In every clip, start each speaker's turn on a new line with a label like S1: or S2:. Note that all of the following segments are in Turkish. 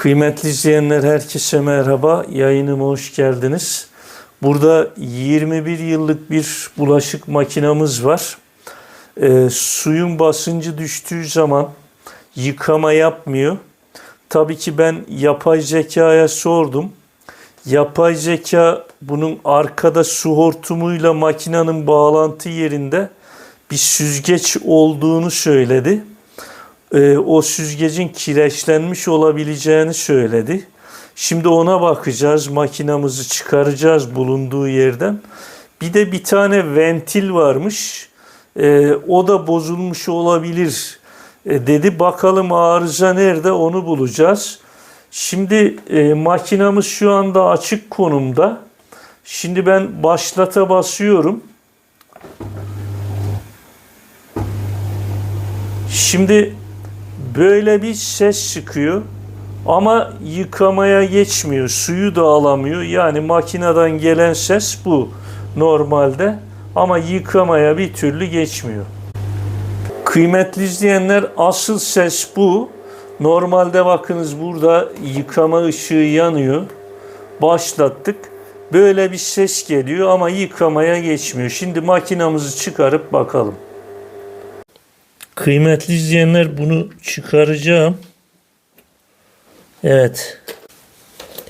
S1: Kıymetli izleyenler, herkese merhaba. Yayınıma hoş geldiniz. Burada 21 yıllık bir bulaşık makinamız var. Suyun basıncı düştüğü zaman yıkama yapmıyor. Tabii ki ben yapay zekaya sordum. Yapay zeka bunun arkada su hortumuyla makinenin bağlantı yerinde bir süzgeç olduğunu söyledi. O süzgecin kireçlenmiş olabileceğini söyledi. Şimdi ona bakacağız. Makinamızı çıkaracağız bulunduğu yerden. Bir tane ventil varmış. O da bozulmuş olabilir dedi. Bakalım arıza nerede, onu bulacağız. Şimdi makinamız şu anda açık konumda. Şimdi ben başlata basıyorum. Şimdi böyle bir ses çıkıyor ama yıkamaya geçmiyor, suyu da alamıyor. Yani makineden gelen ses bu normalde ama yıkamaya bir türlü geçmiyor. Kıymetli izleyenler, asıl ses bu. Normalde bakınız burada yıkama ışığı yanıyor. Başlattık. Böyle bir ses geliyor ama yıkamaya geçmiyor. Şimdi makinamızı çıkarıp bakalım. Kıymetli izleyenler, bunu çıkaracağım. Evet.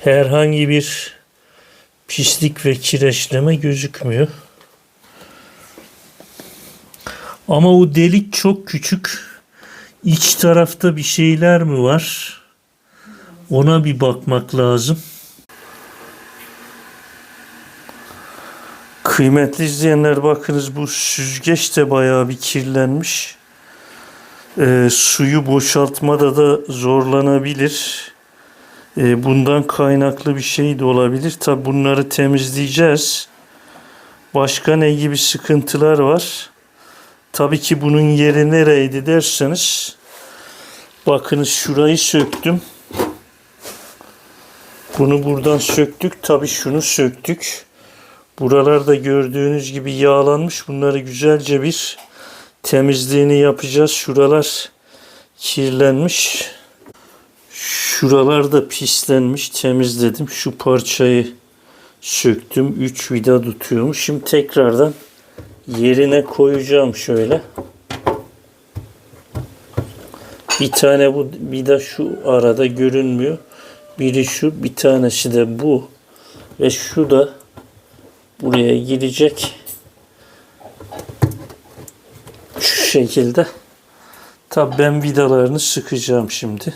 S1: Herhangi bir pislik ve kireçleme gözükmüyor. Ama o delik çok küçük. İç tarafta bir şeyler mi var? Ona bir bakmak lazım. Kıymetli izleyenler, bakınız bu süzgeç de bayağı bir kirlenmiş. Suyu boşaltmada da zorlanabilir. Bundan kaynaklı bir şey de olabilir. Tabi bunları temizleyeceğiz. Başka ne gibi sıkıntılar var? Tabii ki bunun yeri nereydi derseniz, bakınız şurayı söktüm. Bunu buradan söktük. Tabii şunu söktük. Buralarda gördüğünüz gibi yağlanmış. Bunları güzelce bir temizliğini yapacağız. Şuralar kirlenmiş. Şuralar da pislenmiş. Temizledim. Şu parçayı söktüm. 3 vida tutuyormuş. Şimdi tekrardan yerine koyacağım şöyle. Bir tane bu vida şu arada görünmüyor. Biri şu, bir tanesi de bu. Ve şu da buraya girecek. Şu şekilde. Tabii ben vidalarını sıkacağım şimdi.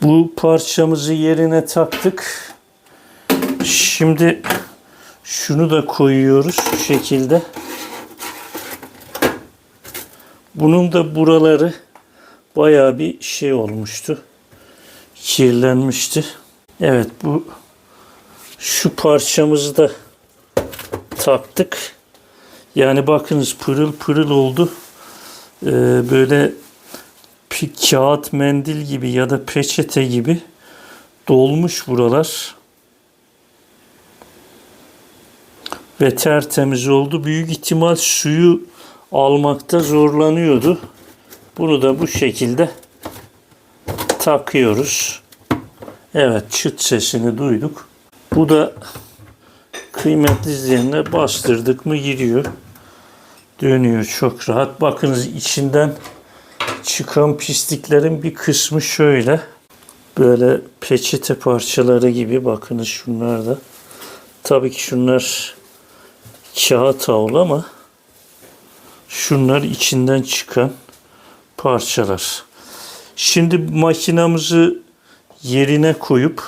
S1: Bu parçamızı yerine taktık. Şimdi şunu da koyuyoruz şu şekilde. Bunun da buraları bayağı bir şey olmuştu. Kirlenmişti. Evet, şu parçamızı da taktık. Yani bakınız pırıl pırıl oldu. Böyle kağıt mendil gibi ya da peçete gibi dolmuş buralar. Ve tertemiz oldu. Büyük ihtimal suyu almakta zorlanıyordu. Bunu da bu şekilde takıyoruz. Evet, çıt sesini duyduk. Bu da kıymetli izleyenler, bastırdık mı giriyor. Dönüyor çok rahat. Bakınız içinden çıkan pisliklerin bir kısmı şöyle. Böyle peçete parçaları gibi. Bakınız şunlar da. Tabii ki şunlar kağıt havlu ama şunlar içinden çıkan parçalar. Şimdi makinamızı yerine koyup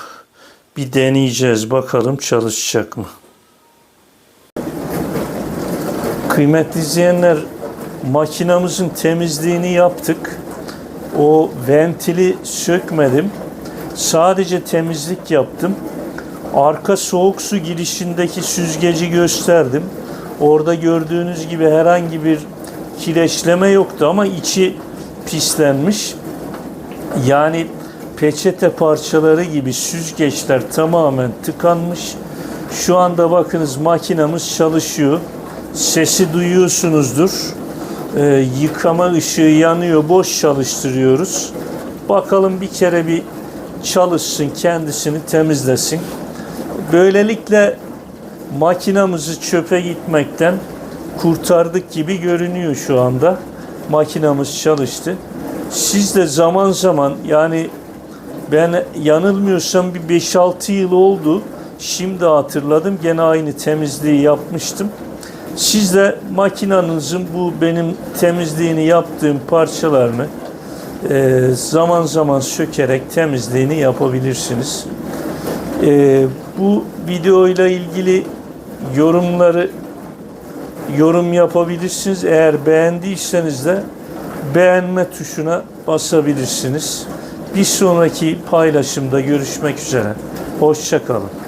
S1: bir deneyeceğiz. Bakalım çalışacak mı? Kıymetli izleyenler, makinamızın temizliğini yaptık. O ventili sökmedim. Sadece temizlik yaptım. Arka soğuk su girişindeki süzgeci gösterdim. Orada gördüğünüz gibi herhangi bir kireçleme yoktu ama içi pislenmiş. Yani peçete parçaları gibi süzgeçler tamamen tıkanmış. Şu anda bakınız makinamız çalışıyor. Sesi duyuyorsunuzdur. Yıkama ışığı yanıyor. Boş çalıştırıyoruz. Bakalım bir kere bir çalışsın, kendisini temizlesin. Böylelikle makinamızı çöpe gitmekten kurtardık gibi görünüyor şu anda. Makinamız çalıştı. Siz de zaman zaman, yani ben yanılmıyorsam bir 5-6 yıl oldu. Şimdi hatırladım. Gene aynı temizliği yapmıştım. Siz de makinanızın bu benim temizliğini yaptığım parçalarını zaman zaman sökerek temizliğini yapabilirsiniz. Bu videoyla ilgili yorum yapabilirsiniz. Eğer beğendiyseniz de beğenme tuşuna basabilirsiniz. Bir sonraki paylaşımda görüşmek üzere. Hoşça kalın.